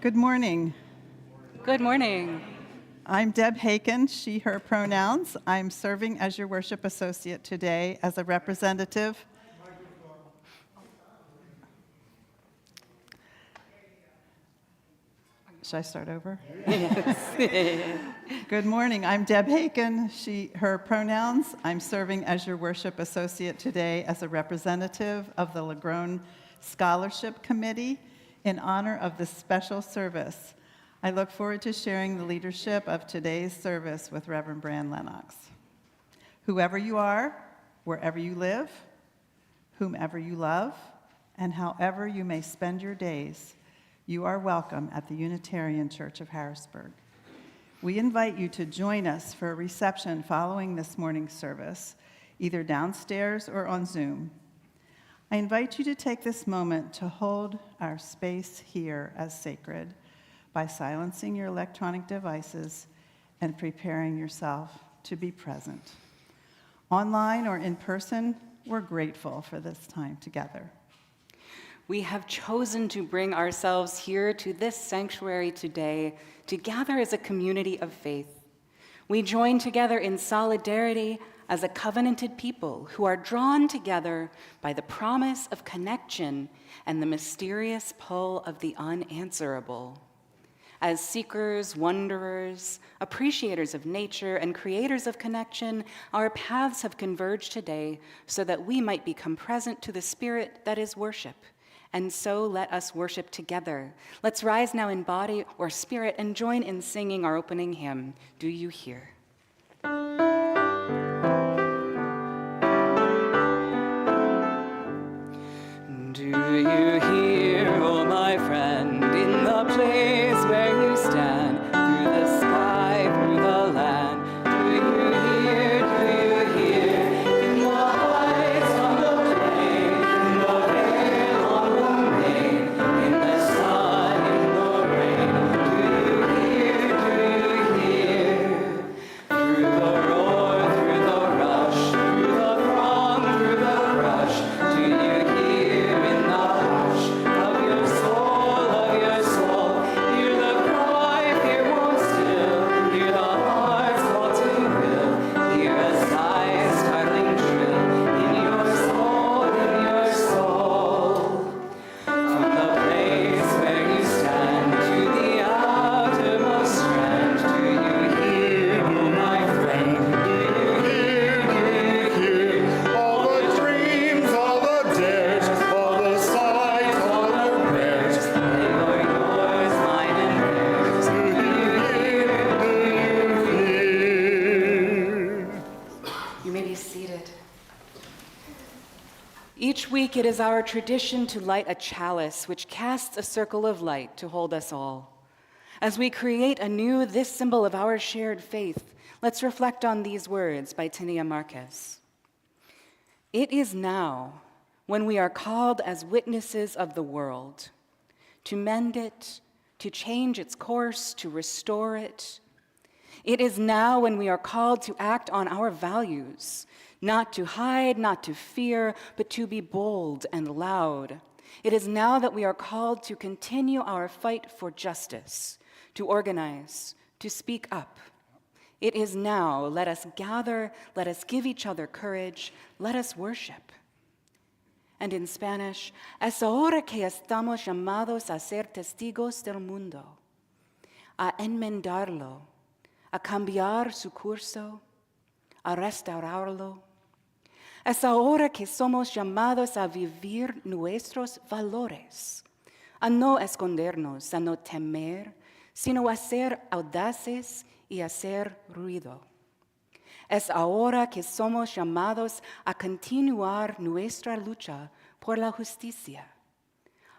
Good morning. Good morning. I'm Deb Haken, she, her pronouns. I'm serving as your worship associate today as a representative. Should I start over? Yes. Good morning. I'm Deb Haken, she, her pronouns. I'm serving as your worship associate today as a representative of the LaGrone Scholarship Committee in honor of this special service. I look forward to sharing the leadership of today's service with Reverend Bran Lennox. Whoever you are, wherever you live, whomever you love, and however you may spend your days, you are welcome at the Unitarian Church of Harrisburg. We invite you to join us for a reception following this morning's service, either downstairs or on Zoom. I invite you to take this moment to hold our space here as sacred by silencing your electronic devices and preparing yourself to be present. Online or in person, we're grateful for this time together. We have chosen to bring ourselves here to this sanctuary today to gather as a community of faith. We join together in solidarity as a covenanted people who are drawn together by the promise of connection and the mysterious pull of the unanswerable. As seekers, wanderers, appreciators of nature, and creators of connection, our paths have converged today so that we might become present to the spirit that is worship. And so let us worship together. Let's rise now in body or spirit and join in singing our opening hymn, Do You Hear? Do you hear, oh my friend, in the place where you stand, through the sky, through the land? Do you hear, in the heights on the plain, in the vale on the main, in the sun, in the rain? Do you hear, through the roar, through the rush, through the throng, through the crush? Do you hear in the hush of your soul, hear the cry, fear won't still, hear the heart's call to will, hear a sigh's startling trill in your soul, from the place where you stand to the outermost strand. Do you hear, oh my friend? Do you hear all the dreams, all the dares, all the sighs, all the prayers? They are yours, mine and theirs. You may be seated. Each week it is our tradition to light a chalice which casts a circle of light to hold us all. As we create anew this symbol of our shared faith, let's reflect on these words by Tania Marquez. It is now, when we are called as witnesses of the world, to mend it, to change its course, to restore it. It is now when we are called to act on our values, not to hide, not to fear, but to be bold and loud. It is now that we are called to continue our fight for justice, to organize, to speak up. It is now, let us gather, let us give each other courage, let us worship. And in Spanish, es ahora que estamos llamados a ser testigos del mundo, a enmendarlo, a cambiar su curso, a restaurarlo. Es ahora que somos llamados a vivir nuestros valores, a no escondernos, a no temer, sino a ser audaces y hacer ruido. Es ahora que somos llamados a continuar nuestra lucha por la justicia,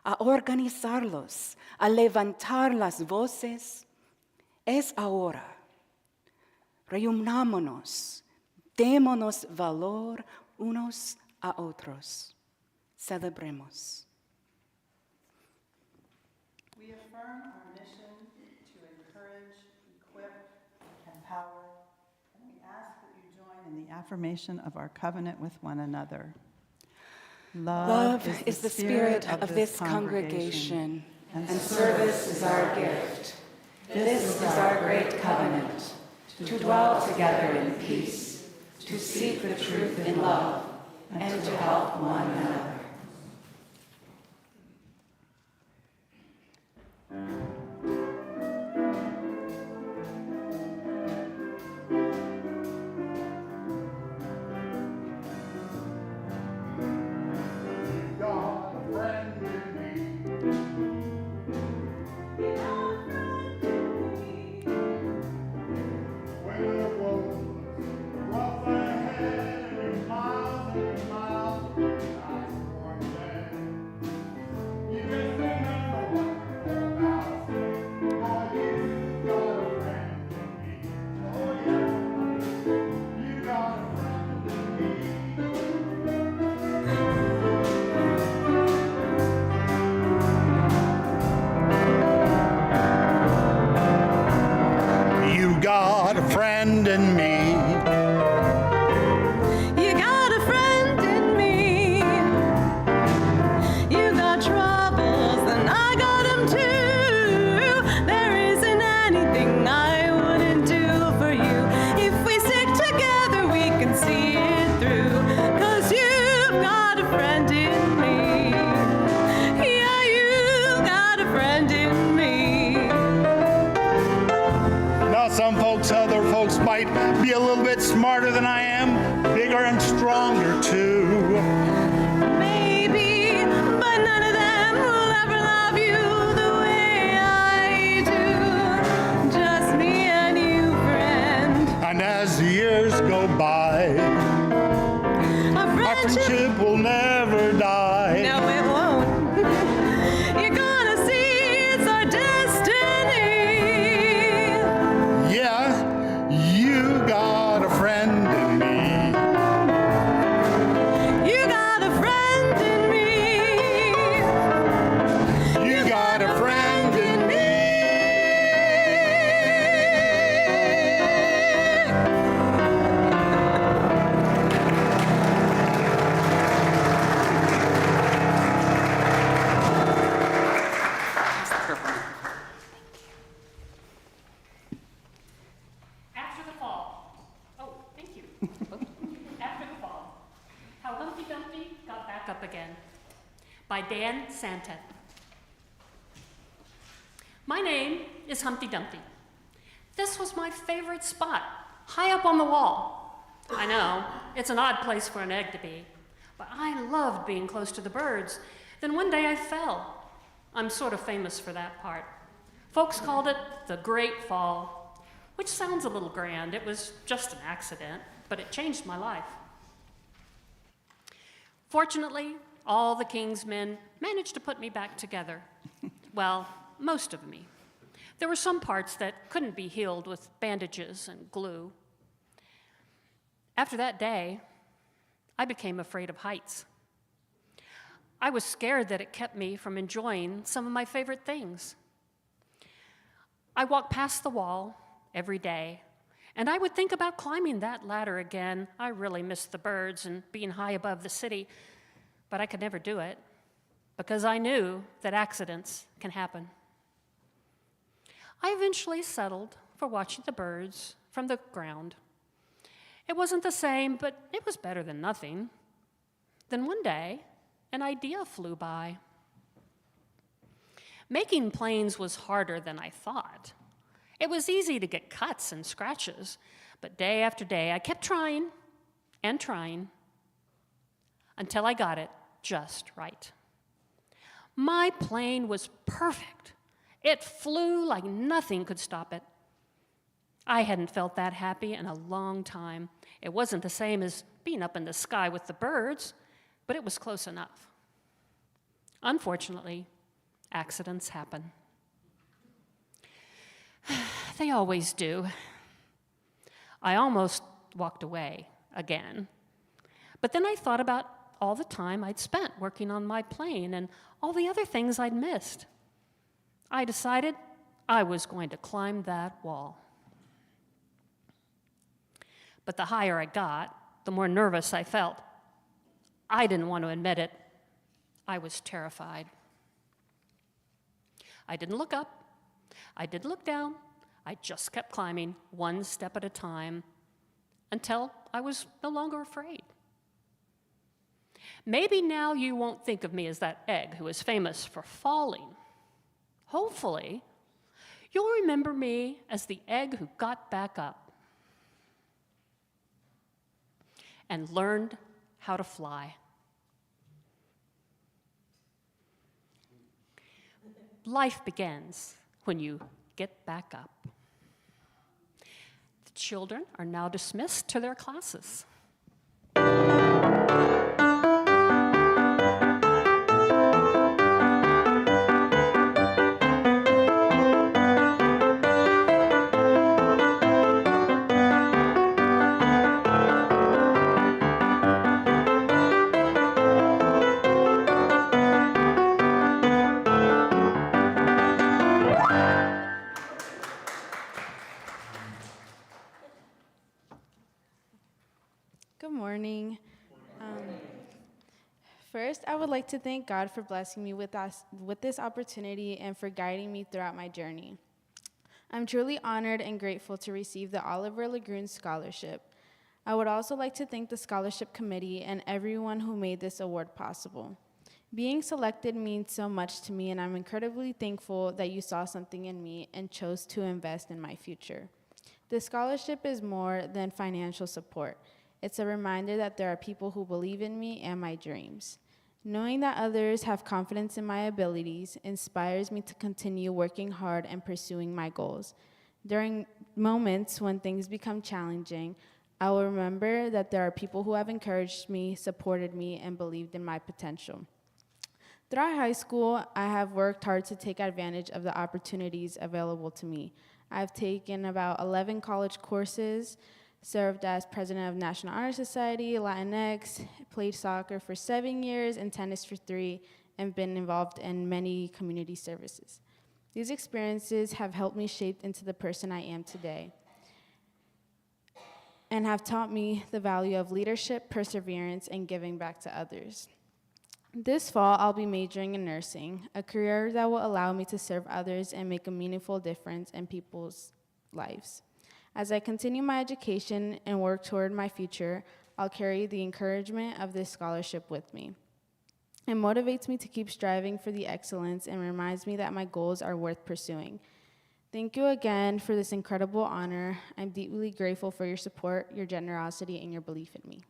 a organizarlos, a levantar las voces. Es ahora. Reunámonos, démonos valor unos a otros. Celebremos. We affirm our mission to encourage, equip, empower, and we ask that you join in the affirmation of our covenant with one another. Love is the spirit of this congregation, and service is our gift. This is our great covenant, to dwell together in peace, to seek the truth in love, and to help one another. Got a friend in me. You got a friend in me. You got troubles, and I got them too. There isn't anything I wouldn't do for you. If we stick together, we can see it through. 'Cause you've got a friend in me. Yeah, you got a friend in me. Now some folks, other folks might be a little bit smarter than I am, bigger and stronger too. Maybe, but none of them will ever love you the way I do. Just me and you, friend. And as the years go by, Our our friendship, friendship will never die. no, it won't. You're gonna see it's our destiny. Yeah, you got a friend in me. You got a friend in me. You got a friend in me. After the fall. Oh, thank you. After the fall. How Humpty Dumpty got back up again. By Dan Santet. My name is Humpty Dumpty. This was my favorite spot, high up on the wall. I know, it's an odd place for an egg to be, but I loved being close to the birds. Then one day I fell. I'm sort of famous for that part. Folks called it the Great Fall, which sounds a little grand. It was just an accident, but it changed my life. Fortunately, all the king's men managed to put me back together. Well, most of me. There were some parts that couldn't be healed with bandages and glue. After that day, I became afraid of heights. I was scared that it kept me from enjoying some of my favorite things. I walked past the wall every day, and I would think about climbing that ladder again. I really missed the birds and being high above the city, but I could never do it because I knew that accidents can happen. I eventually settled for watching the birds from the ground. It wasn't the same, but it was better than nothing. Then one day, an idea flew by. Making planes was harder than I thought. It was easy to get cuts and scratches, but day after day, I kept trying and trying until I got it just right. My plane was perfect. It flew like nothing could stop it. I hadn't felt that happy in a long time. It wasn't the same as being up in the sky with the birds, but it was close enough. Unfortunately, accidents happen. They always do. I almost walked away again. But then I thought about all the time I'd spent working on my plane and all the other things I'd missed. I decided I was going to climb that wall. But the higher I got, the more nervous I felt. I didn't want to admit it. I was terrified. I didn't look up. I didn't look down. I just kept climbing one step at a time until I was no longer afraid. Maybe now you won't think of me as that egg who is famous for falling. Hopefully, you'll remember me as the egg who got back up and learned how to fly. Life begins when you get back up. The children are now dismissed to their classes. Good morning. First, I would like to thank God for blessing me with this opportunity and for guiding me throughout my journey. I'm truly honored and grateful to receive the Oliver LaGrone Scholarship. I would also like to thank the Scholarship Committee and everyone who made this award possible. Being selected means so much to me, and I'm incredibly thankful that you saw something in me and chose to invest in my future. This scholarship is more than financial support. It's a reminder that there are people who believe in me and my dreams. Knowing that others have confidence in my abilities inspires me to continue working hard and pursuing my goals. During moments when things become challenging, I will remember that there are people who have encouraged me, supported me, and believed in my potential. Throughout high school, I have worked hard to take advantage of the opportunities available to me. I've taken about 11 college courses, served as president of National Honor Society, Latinx, played soccer for 7 years and tennis for 3, and been involved in many community services. These experiences have helped me shape into the person I am today and have taught me the value of leadership, perseverance, and giving back to others. This fall, I'll be majoring in nursing, a career that will allow me to serve others and make a meaningful difference in people's lives. As I continue my education and work toward my future, I'll carry the encouragement of this scholarship with me. It motivates me to keep striving for the excellence and reminds me that my goals are worth pursuing. Thank you again for this incredible honor. I'm deeply grateful for your support, your generosity, and your belief in me.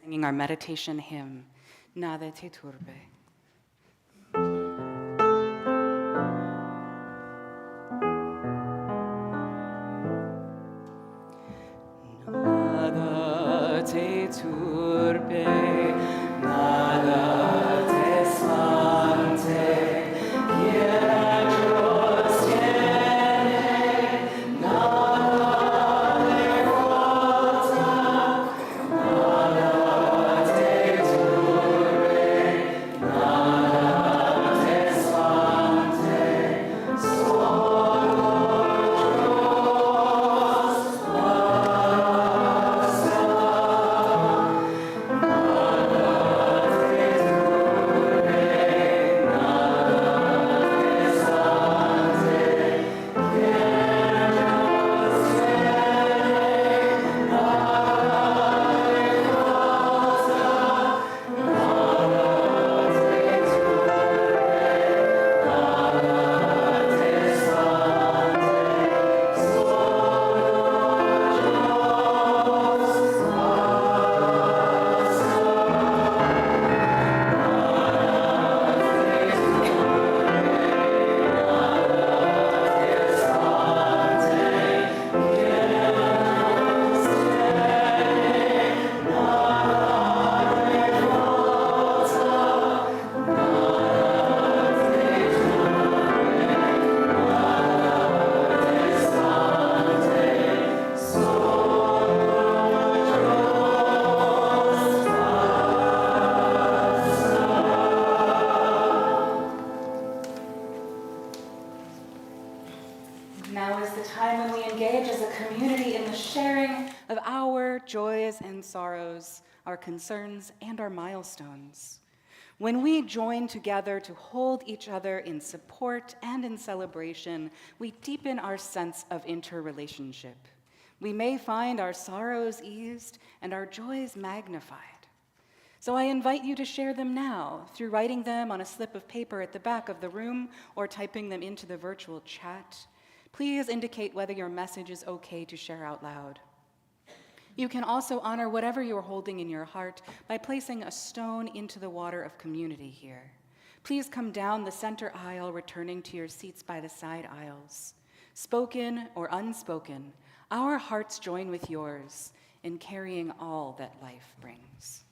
Singing our meditation hymn, Nada te turbe. Nada te turbe, nada te espante, Dios tiene, nada le falta, nada te turbe, Now is the time when we engage as a community in the sharing of our joys and sorrows, our concerns and our milestones. When we join together to hold each other in support and in celebration, we deepen our sense of interrelationship. We may find our sorrows eased and our joys magnified. So I invite you to share them now through writing them on a slip of paper at the back of the room or typing them into the virtual chat. Please indicate whether your message is okay to share out loud. You can also honor whatever you're holding in your heart by placing a stone into the water of community here. Please come down the center aisle, returning to your seats by the side aisles. Spoken or unspoken, our hearts join with yours in carrying all that life brings.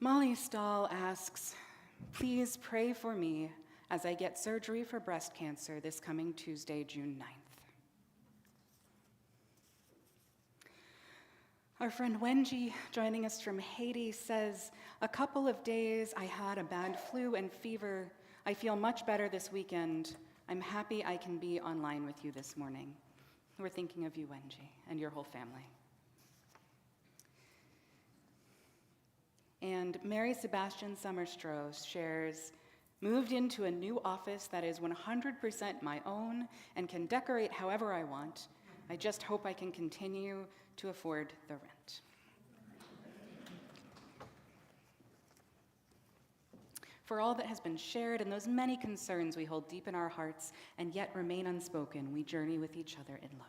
Molly Stahl asks, please pray for me as I get surgery for breast cancer this coming Tuesday, June 9th. Our friend Wenji, joining us from Haiti, says, a couple of days I had a bad flu and fever. I feel much better this weekend. I'm happy I can be online with you this morning. We're thinking of you, Wenji, and your whole family. And Mary Sebastian Summerstrose shares, moved into a new office that is 100% my own and can decorate however I want. I just hope I can continue to afford the rent. For all that has been shared and those many concerns we hold deep in our hearts and yet remain unspoken, we journey with each other in love.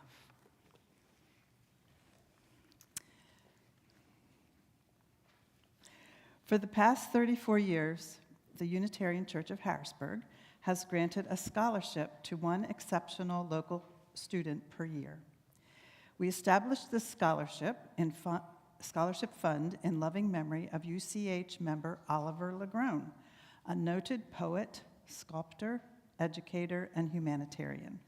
For the past 34 years, the Unitarian Church of Harrisburg has granted a scholarship to one exceptional local student per year. We established this scholarship fund in loving memory of UCH member Oliver LaGrone, a noted poet, sculptor, educator, and humanitarian.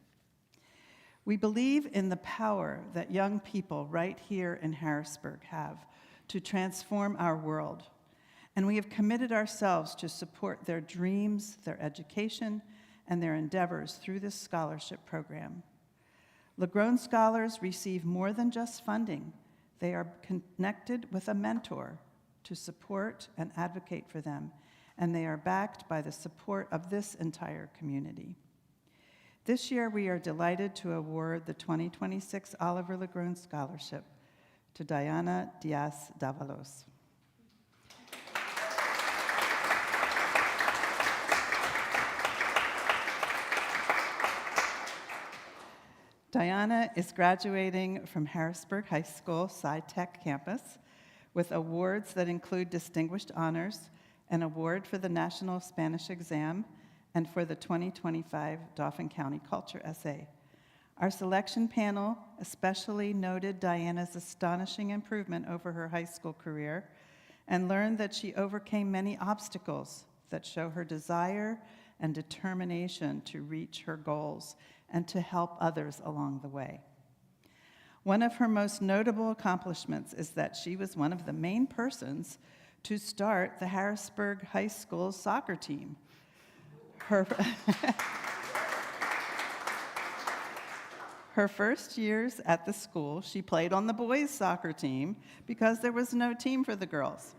We believe in the power that young people right here in Harrisburg have to transform our world, and we have committed ourselves to support their dreams, their education, and their endeavors through this scholarship program. LaGrone Scholars receive more than just funding. They are connected with a mentor to support and advocate for them, and they are backed by the support of this entire community. This year, we are delighted to award the 2026 Oliver LaGrone Scholarship to Dayana Diaz-Davalos. Dayana is graduating from Harrisburg High School Sci-Tech campus with awards that include distinguished honors, an award for the National Spanish Exam, and for the 2025 Dauphin County Culture Essay. Our selection panel especially noted Dayana's astonishing improvement over her high school career and learned that she overcame many obstacles that show her desire and determination to reach her goals and to help others along the way. One of her most notable accomplishments is that she was one of the main persons to start the Harrisburg High School soccer team. Her first years at the school, she played on the boys' soccer team because there was no team for the girls.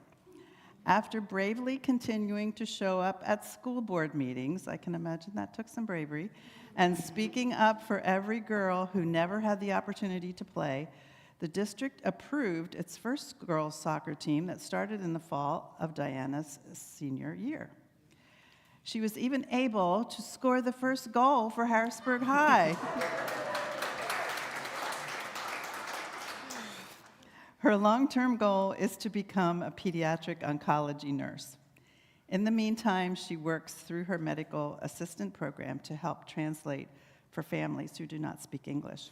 After bravely continuing to show up at school board meetings, I can imagine that took some bravery, and speaking up for every girl who never had the opportunity to play, the district approved its first girls' soccer team that started in the fall of Dayana's senior year. She was even able to score the first goal for Harrisburg High. Her long-term goal is to become a pediatric oncology nurse. In the meantime, she works through her medical assistant program to help translate for families who do not speak English.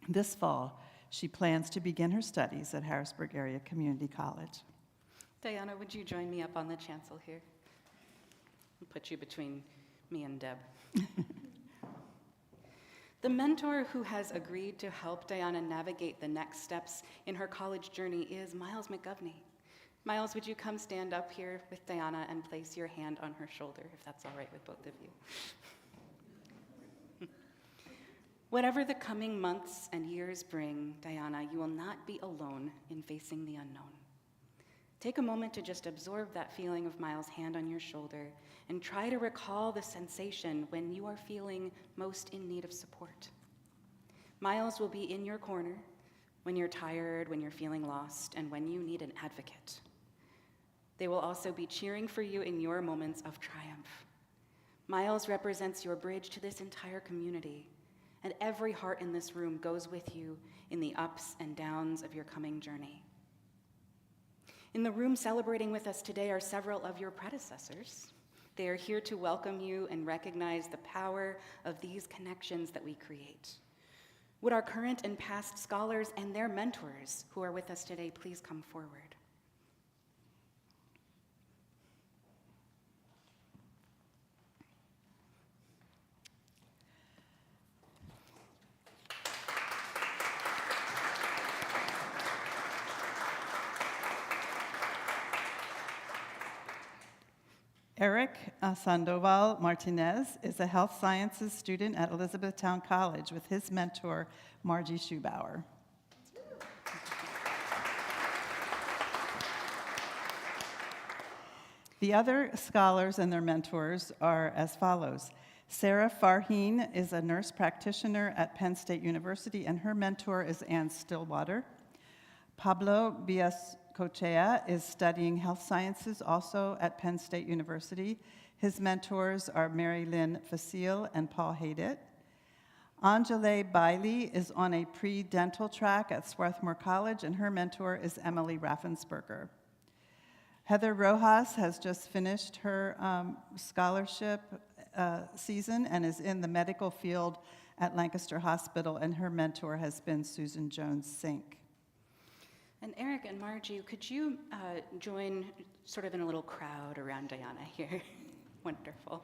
This fall, she plans to begin her studies at Harrisburg Area Community College. Dayana, would you join me up on the chancel here? I'll put you between me and Deb. The mentor who has agreed to help Dayana navigate the next steps in her college journey is Miles McGovney. Miles, would you come stand up here with Dayana and place your hand on her shoulder, if that's all right with both of you? Whatever the coming months and years bring, Dayana, you will not be alone in facing the unknown. Take a moment to just absorb that feeling of Miles' hand on your shoulder and try to recall the sensation when you are feeling most in need of support. Miles will be in your corner when you're tired, when you're feeling lost, and when you need an advocate. They will also be cheering for you in your moments of triumph. Miles represents your bridge to this entire community, and every heart in this room goes with you in the ups and downs of your coming journey. In the room celebrating with us today are several of your predecessors. They are here to welcome you and recognize the power of these connections that we create. Would our current and past scholars and their mentors who are with us today please come forward? Eric Sandoval Martinez is a health sciences student at Elizabethtown College with his mentor, Margie Schubauer. The other scholars and their mentors are as follows. Sarah Farheen is a nurse practitioner at Penn State University, and her mentor is Ann Stillwater. Pablo Biascochea is studying health sciences also at Penn State University. His mentors are Mary Lynn Facile and Paul Haydet. Angele Bailey is on a pre-dental track at Swarthmore College, and her mentor is Emily Raffensperger. Heather Rojas has just finished her scholarship season and is in the medical field at Lancaster Hospital, and her mentor has been Susan Jones-Sink. And Eric and Margie, could you join sort of in a little crowd around Dayana here? Wonderful.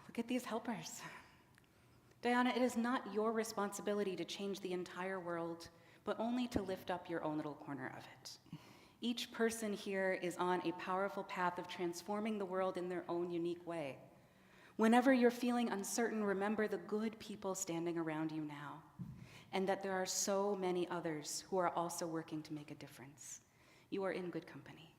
Look at these helpers. Dayana, it is not your responsibility to change the entire world, but only to lift up your own little corner of it. Each person here is on a powerful path of transforming the world in their own unique way. Whenever you're feeling uncertain, remember the good people standing around you now, and that there are so many others who are also working to make a difference. You are in good company.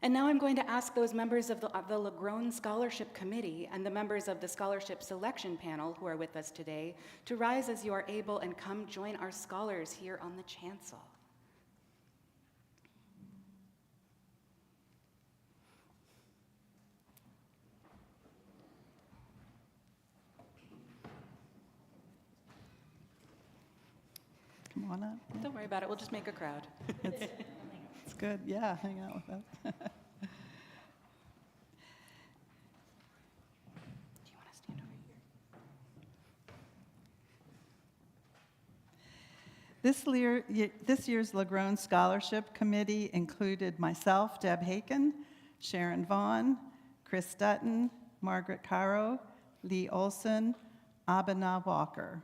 And now I'm going to ask those members of the LaGrone Scholarship Committee and the members of the Scholarship Selection Panel who are with us today to rise as you are able and come join our scholars here on the chancel. Come on up. Don't worry about it, we'll just make a crowd. It's good. Yeah, hang out with us. Do you want to stand over here? This year's LaGrone Scholarship Committee included myself, Deb Haken, Sharon Vaughn, Chris Dutton, Margaret Caro, Lee Olson, Abana Walker.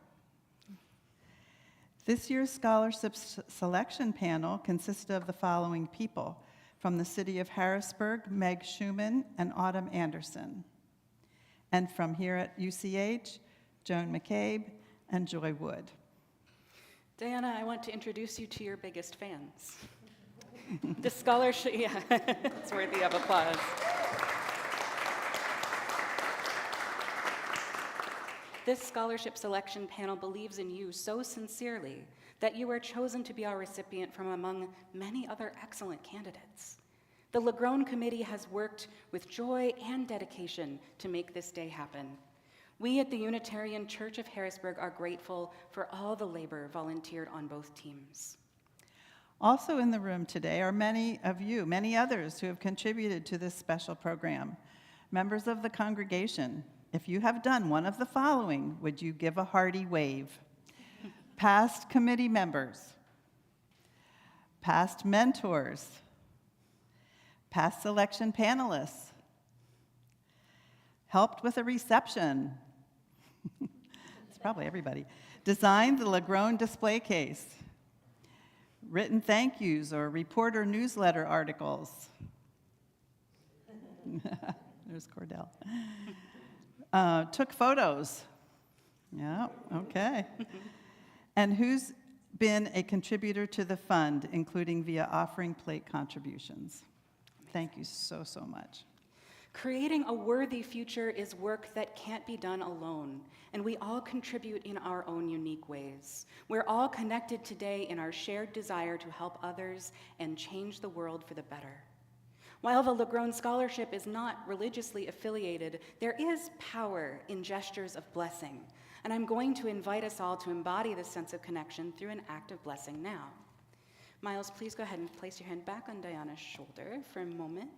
This year's scholarship selection panel consisted of the following people: from the city of Harrisburg, Meg Schumann and Autumn Anderson, and from here at UCH, Joan McCabe and Joy Wood. Dayana, I want to introduce you to your biggest fans. The scholarship, yeah, it's worthy of applause. This scholarship selection panel believes in you so sincerely that you were chosen to be our recipient from among many other excellent candidates. The LaGrone Committee has worked with joy and dedication to make this day happen. We at the Unitarian Church of Harrisburg are grateful for all the labor volunteered on both teams. Also in the room today are many of you, many others who have contributed to this special program. Members of the congregation, if you have done one of the following, would you give a hearty wave? Past committee members, past mentors, past selection panelists, helped with a reception. It's probably everybody. Designed the LaGrone display case, written thank yous or reporter newsletter articles. There's Cordell. Took photos. Yeah, okay. And who's been a contributor to the fund, including via offering plate contributions. Thank you so, so much. Creating a worthy future is work that can't be done alone, and we all contribute in our own unique ways. We're all connected today in our shared desire to help others and change the world for the better. While the LaGrone Scholarship is not religiously affiliated, there is power in gestures of blessing, and I'm going to invite us all to embody this sense of connection through an act of blessing now. Miles, please go ahead and place your hand back on Dayana's shoulder for a moment.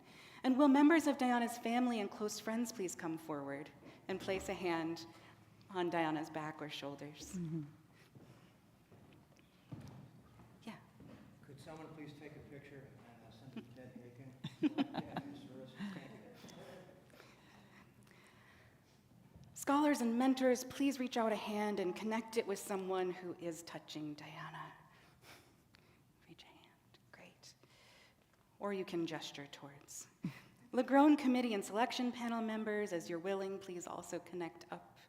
And will members of Dayana's family and close friends please come forward and place a hand on Dayana's back or shoulders? Mm-hmm. Yeah. Could someone please take a picture and send it to Ted Haken? Yeah, Mr. Thank you. Scholars and mentors, please reach out a hand and connect it with someone who is touching Dayana. Reach a hand, great. Or you can gesture towards. LaGrone Committee and Selection Panel members, as you're willing, please also connect up.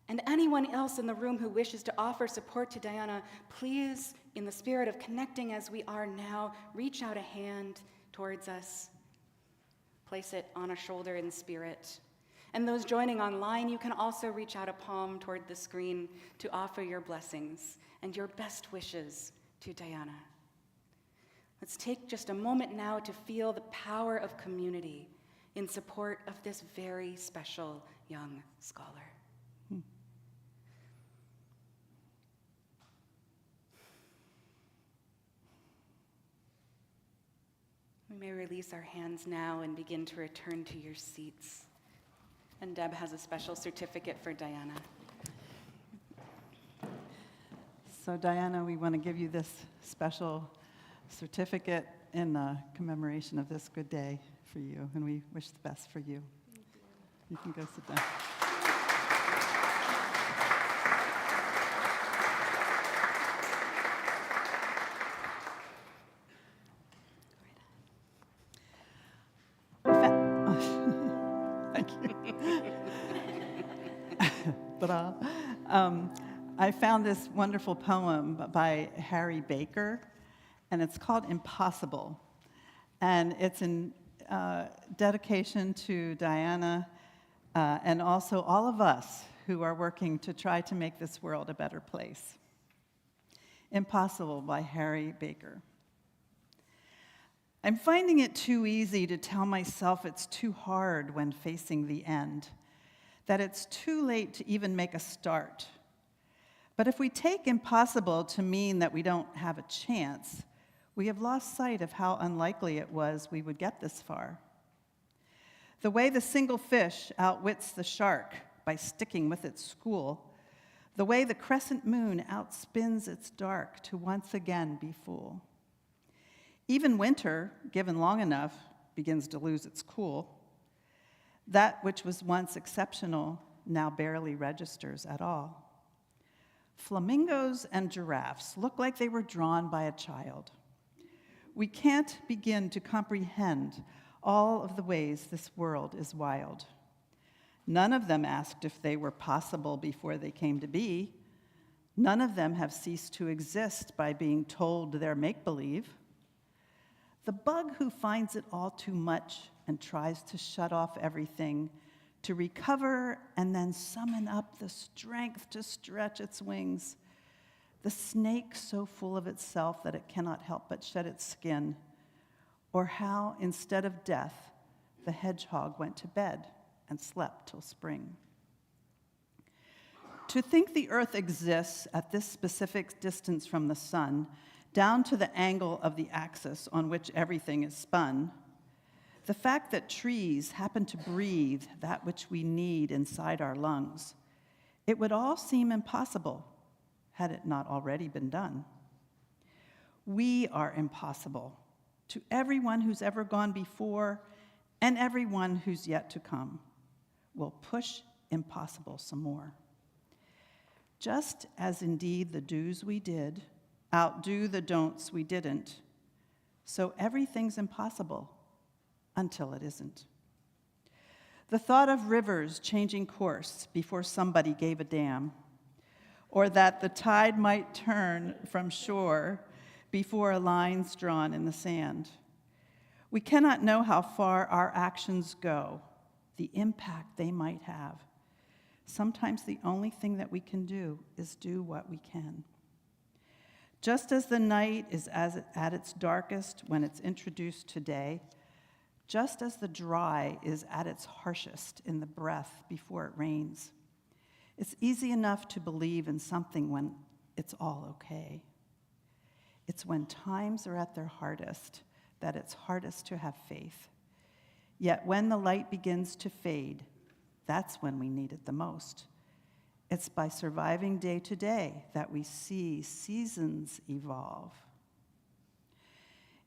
And anyone else in the room who wishes to offer support to Dayana, please, in the spirit of connecting as we are now, reach out a hand towards us. Place it on a shoulder in spirit. And those joining online, you can also reach out a palm toward the screen to offer your blessings and your best wishes to Dayana. Let's take just a moment now to feel the power of community in support of this very special young scholar. We may release our hands now and begin to return to your seats. And Deb has a special certificate for Dayana. So Dayana, we want to give you this special certificate in commemoration of this good day for you, and we wish the best for you. You can go sit down. Ta-da. I found this wonderful poem by Harry Baker, and it's called Impossible. And it's in dedication to Dayana and also all of us who are working to try to make this world a better place. Impossible by Harry Baker. I'm finding it too easy to tell myself it's too hard when facing the end, that it's too late to even make a start. But if we take impossible to mean that we don't have a chance, we have lost sight of how unlikely it was we would get this far. The way the single fish outwits the shark by sticking with its school, the way the crescent moon outspins its dark to once again be full. Even winter, given long enough, begins to lose its cool. That which was once exceptional now barely registers at all. Flamingos and giraffes look like they were drawn by a child. We can't begin to comprehend all of the ways this world is wild. None of them asked if they were possible before they came to be. None of them have ceased to exist by being told they're make-believe. The bug who finds it all too much and tries to shut off everything, to recover and then summon up the strength to stretch its wings. The snake so full of itself that it cannot help but shed its skin. Or how, instead of death, the hedgehog went to bed and slept till spring. To think the earth exists at this specific distance from the sun, down to the angle of the axis on which everything is spun, the fact that trees happen to breathe that which we need inside our lungs, it would all seem impossible had it not already been done. We are impossible to everyone who's ever gone before and everyone who's yet to come. We'll push impossible some more. Just as indeed the do's we did outdo the don'ts we didn't, so everything's impossible until it isn't. The thought of rivers changing course before somebody gave a damn, or that the tide might turn from shore before a line's drawn in the sand. We cannot know how far our actions go, the impact they might have. Sometimes the only thing that we can do is do what we can. Just as the night is at its darkest when it's introduced to day, just as the dry is at its harshest in the breath before it rains, it's easy enough to believe in something when it's all okay. It's when times are at their hardest that it's hardest to have faith. Yet when the light begins to fade, that's when we need it the most. It's by surviving day to day that we see seasons evolve.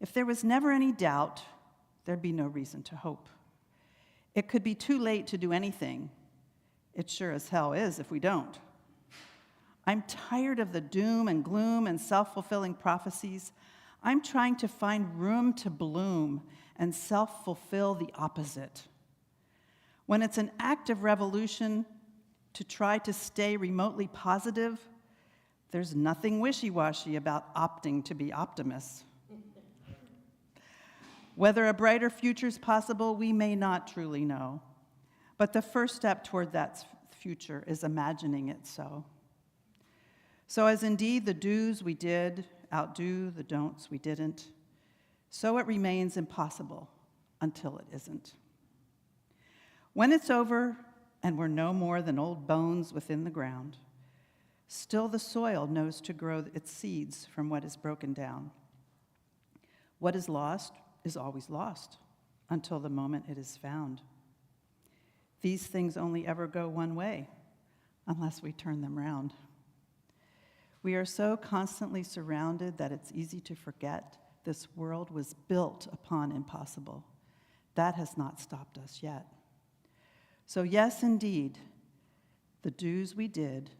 If there was never any doubt, there'd be no reason to hope. It could be too late to do anything. It sure as hell is if we don't. I'm tired of the doom and gloom and self-fulfilling prophecies. I'm trying to find room to bloom and self-fulfill the opposite. When it's an act of revolution to try to stay remotely positive, there's nothing wishy-washy about opting to be optimists. Whether a brighter future is possible, we may not truly know. But the first step toward that future is imagining it so. So as indeed the do's we did outdo the don'ts we didn't, so it remains impossible until it isn't. When it's over and we're no more than old bones within the ground, still the soil knows to grow its seeds from what is broken down. What is lost is always lost until the moment it is found. These things only ever go one way unless we turn them round. We are so constantly surrounded that it's easy to forget this world was built upon impossible. That has not stopped us yet. So yes, indeed, the do's we did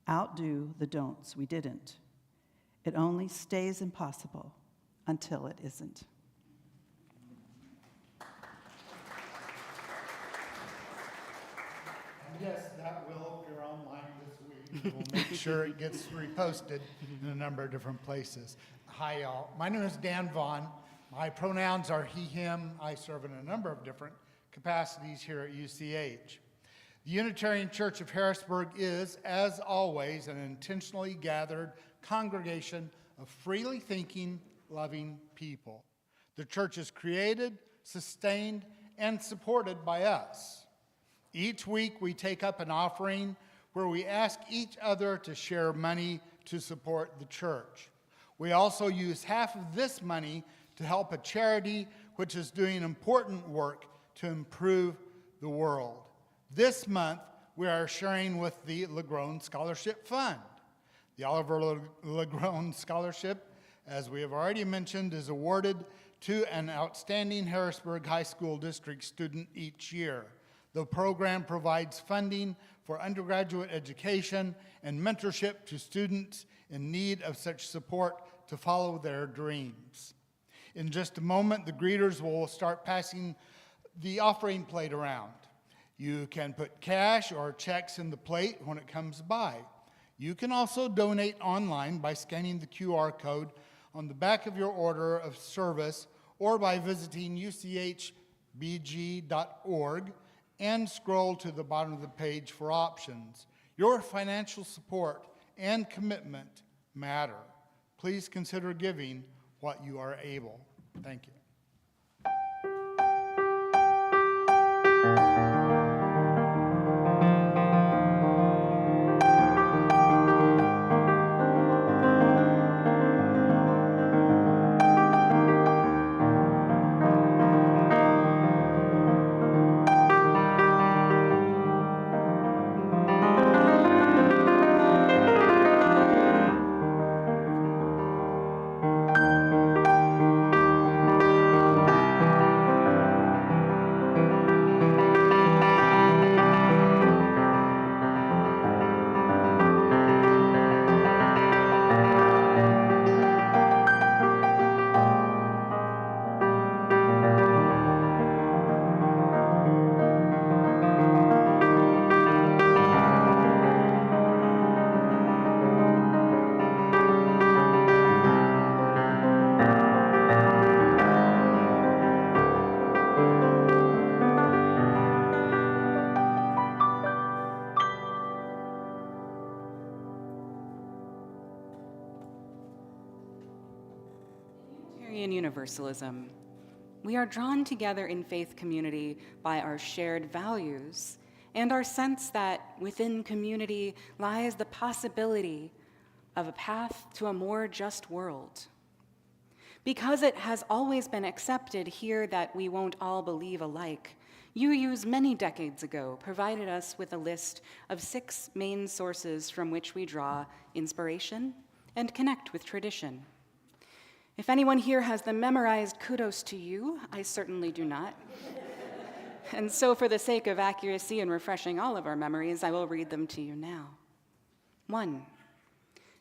outdo the don'ts we didn't. It only stays impossible until it isn't. Yes, that will appear online this week. We'll make sure it gets reposted in a number of different places. Hi, y'all. My name is Dan Vaughn. My pronouns are he, him. I serve in a number of different capacities here at UCH. The Unitarian Church of Harrisburg is, as always, an intentionally gathered congregation of freely thinking, loving people. The church is created, sustained, and supported by us. Each week we take up an offering where we ask each other to share money to support the church. We also use half of this money to help a charity which is doing important work to improve the world. This month we are sharing with the LaGrone Scholarship Fund. The Oliver LaGrone Scholarship, as we have already mentioned, is awarded to an outstanding Harrisburg High School District student each year. The program provides funding for undergraduate education and mentorship to students in need of such support to follow their dreams. In just a moment, the greeters will start passing the offering plate around. You can put cash or checks in the plate when it comes by. You can also donate online by scanning the QR code on the back of your order of service or by visiting uchbg.org and scroll to the bottom of the page for options. Your financial support and commitment matter. Please consider giving what you are able. Thank you. Unitarian Universalism. We are drawn together in faith community by our shared values and our sense that within community lies the possibility of a path to a more just world. Because it has always been accepted here that we won't all believe alike, UU's many decades ago provided us with a list of 6 main sources from which we draw inspiration and connect with tradition. If anyone here has them memorized, kudos to you. I certainly do not. And so for the sake of accuracy and refreshing all of our memories, I will read them to you now. 1,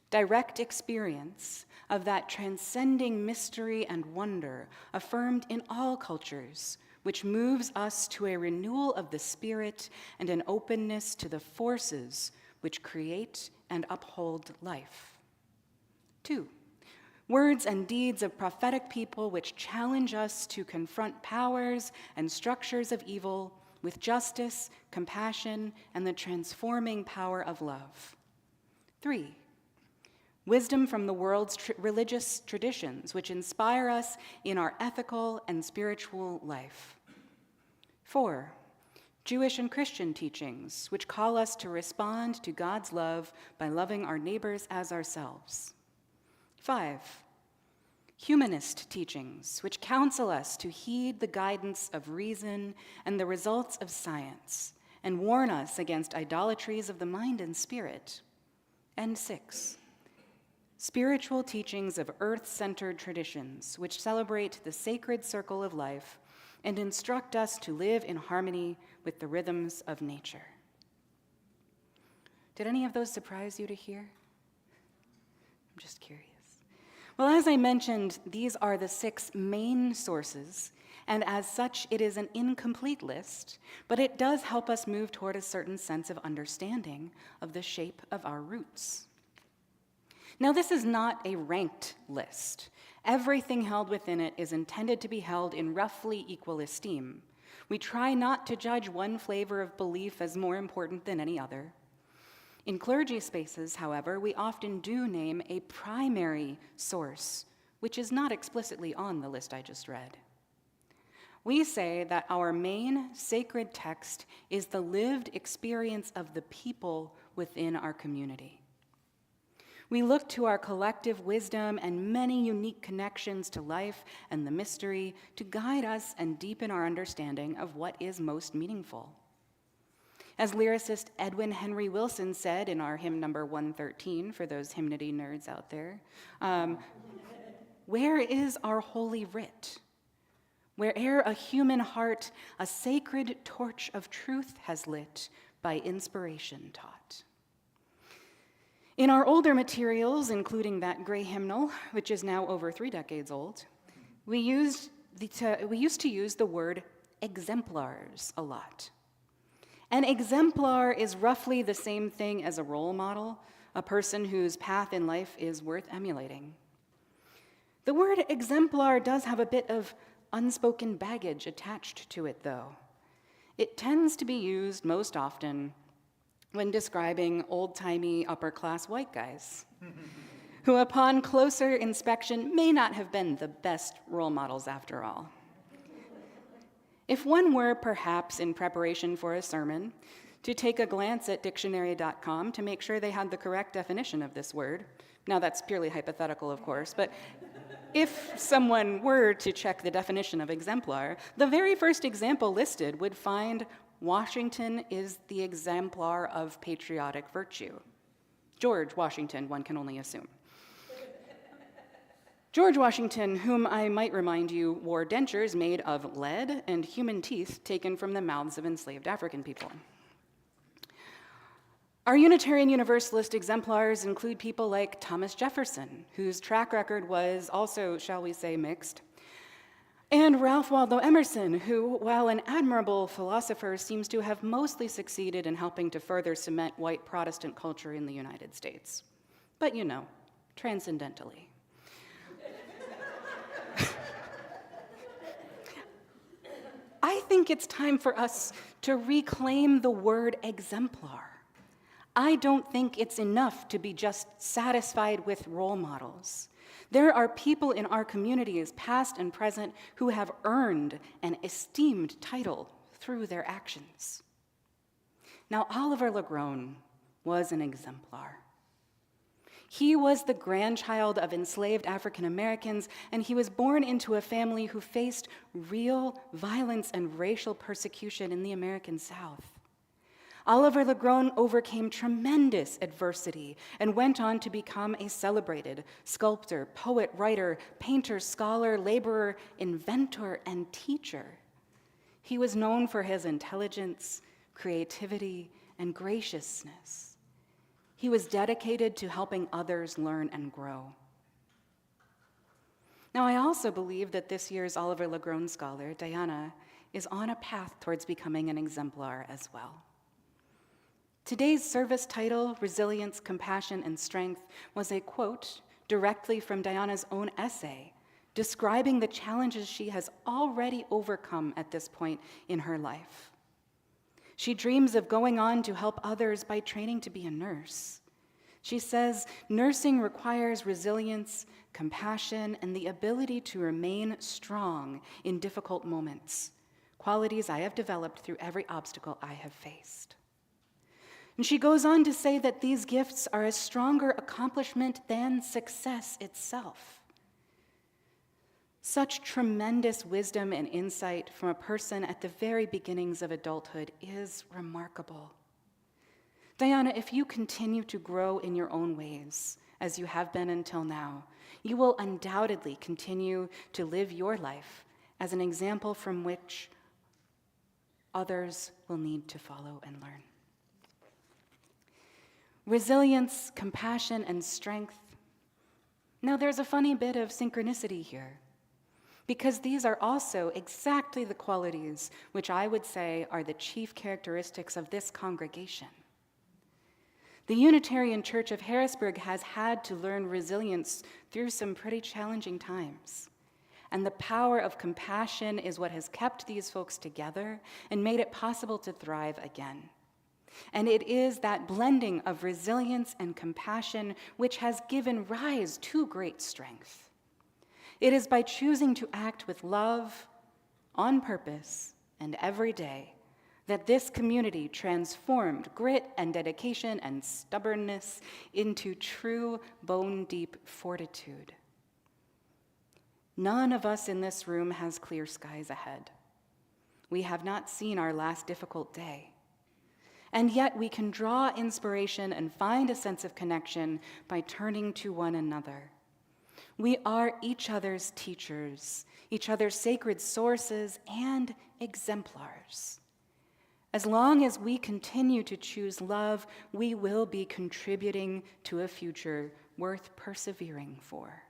direct experience of that transcending mystery and wonder affirmed in all cultures, which moves us to a renewal of the spirit and an openness to the forces which create and uphold life. 2, words and deeds of prophetic people which challenge us to confront powers and structures of evil with justice, compassion, and the transforming power of love. 3, wisdom from the world's religious traditions which inspire us in our ethical and spiritual life. 4, Jewish and Christian teachings which call us to respond to God's love by loving our neighbors as ourselves. 5, humanist teachings, which counsel us to heed the guidance of reason and the results of science, and warn us against idolatries of the mind and spirit. And 6, spiritual teachings of earth-centered traditions, which celebrate the sacred circle of life and instruct us to live in harmony with the rhythms of nature. Did any of those surprise you to hear? I'm just curious. Well, as I mentioned, these are the 6 main sources, and as such, it is an incomplete list, but it does help us move toward a certain sense of understanding of the shape of our roots. Now, this is not a ranked list. Everything held within it is intended to be held in roughly equal esteem. We try not to judge one flavor of belief as more important than any other. In clergy spaces, however, we often do name a primary source, which is not explicitly on the list I just read. We say that our main sacred text is the lived experience of the people within our community. We look to our collective wisdom and many unique connections to life and the mystery to guide us and deepen our understanding of what is most meaningful. As lyricist Edwin Henry Wilson said in our hymn number 113, for those hymnody nerds out there, where is our holy writ? Where'er a human heart a sacred torch of truth has lit, by inspiration taught. In our older materials, including that gray hymnal, which is now over 3 decades old, we used to use the word exemplars a lot. An exemplar is roughly the same thing as a role model, a person whose path in life is worth emulating. The word exemplar does have a bit of unspoken baggage attached to it, though. It tends to be used most often when describing old-timey upper-class white guys, who upon closer inspection may not have been the best role models after all. If one were, perhaps in preparation for a sermon, to take a glance at dictionary.com to make sure they had the correct definition of this word, now that's purely hypothetical, of course, but if someone were to check the definition of exemplar, the very first example listed would find Washington is the exemplar of patriotic virtue. George Washington, one can only assume. George Washington, whom I might remind you, wore dentures made of lead and human teeth taken from the mouths of enslaved African people. Our Unitarian Universalist exemplars include people like Thomas Jefferson, whose track record was also, shall we say, mixed, and Ralph Waldo Emerson, who, while an admirable philosopher, seems to have mostly succeeded in helping to further cement white Protestant culture in the United States. But you know, transcendentally. I think it's time for us to reclaim the word exemplar. I don't think it's enough to be just satisfied with role models. There are people in our communities, past and present, who have earned an esteemed title through their actions. Now, Oliver LaGrone was an exemplar. He was the grandchild of enslaved African Americans, and he was born into a family who faced real violence and racial persecution in the American South. Oliver LaGrone overcame tremendous adversity and went on to become a celebrated sculptor, poet, writer, painter, scholar, laborer, inventor, and teacher. He was known for his intelligence, creativity, and graciousness. He was dedicated to helping others learn and grow. Now, I also believe that this year's Oliver LaGrone Scholar, Dayana, is on a path towards becoming an exemplar as well. Today's service title, Resilience, Compassion, and Strength, was a quote directly from Dayana's own essay, describing the challenges she has already overcome at this point in her life. She dreams of going on to help others by training to be a nurse. She says, nursing requires resilience, compassion, and the ability to remain strong in difficult moments, qualities I have developed through every obstacle I have faced. And she goes on to say that these gifts are a stronger accomplishment than success itself. Such tremendous wisdom and insight from a person at the very beginnings of adulthood is remarkable. Dayana, if you continue to grow in your own ways, as you have been until now, you will undoubtedly continue to live your life as an example from which others will need to follow and learn. Resilience, compassion, and strength. Now, there's a funny bit of synchronicity here, because these are also exactly the qualities which I would say are the chief characteristics of this congregation. The Unitarian Church of Harrisburg has had to learn resilience through some pretty challenging times. And the power of compassion is what has kept these folks together and made it possible to thrive again. And it is that blending of resilience and compassion which has given rise to great strength. It is by choosing to act with love, on purpose, and every day that this community transformed grit and dedication and stubbornness into true bone-deep fortitude. None of us in this room has clear skies ahead. We have not seen our last difficult day. And yet we can draw inspiration and find a sense of connection by turning to one another. We are each other's teachers, each other's sacred sources, and exemplars. As long as we continue to choose love, we will be contributing to a future worth persevering for.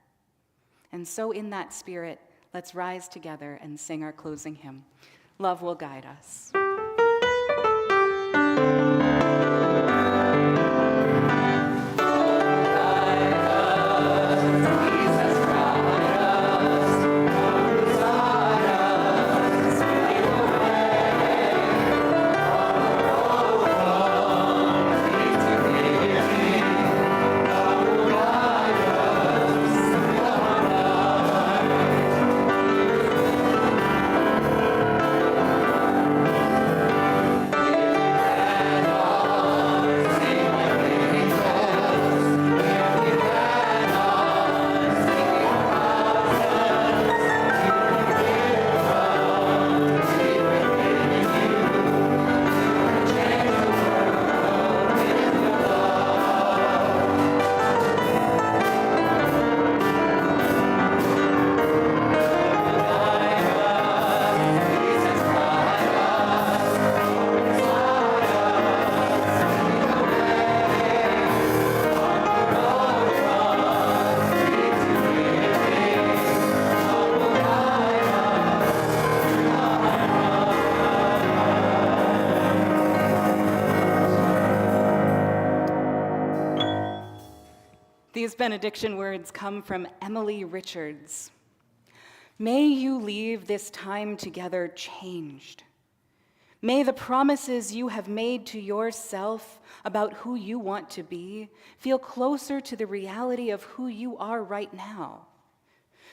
And so in that spirit, let's rise together and sing our closing hymn. Love will guide us. These benediction words come from Emily Richards. May you leave this time together changed. May the promises you have made to yourself about who you want to be feel closer to the reality of who you are right now.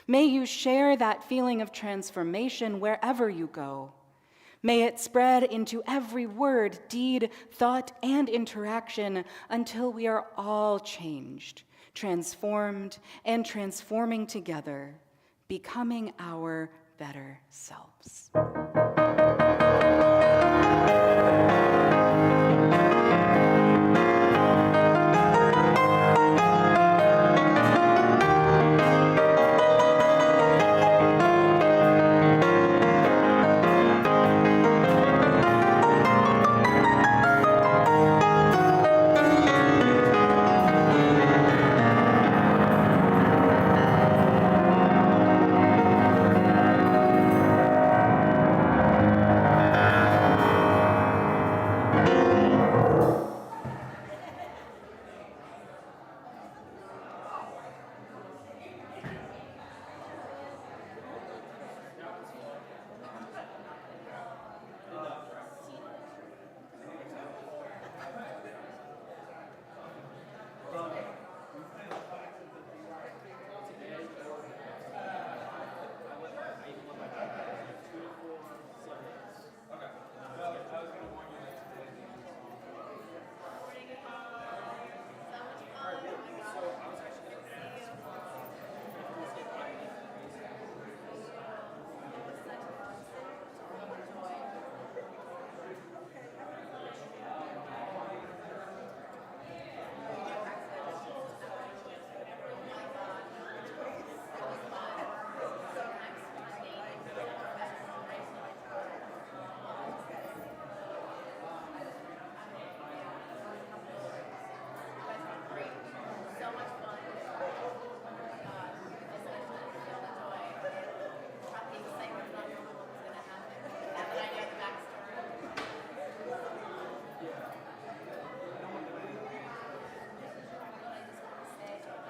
May you share that feeling of transformation wherever you go. May it spread into every word, deed, thought, and interaction until we are all changed, transformed, and transforming together, becoming our better selves.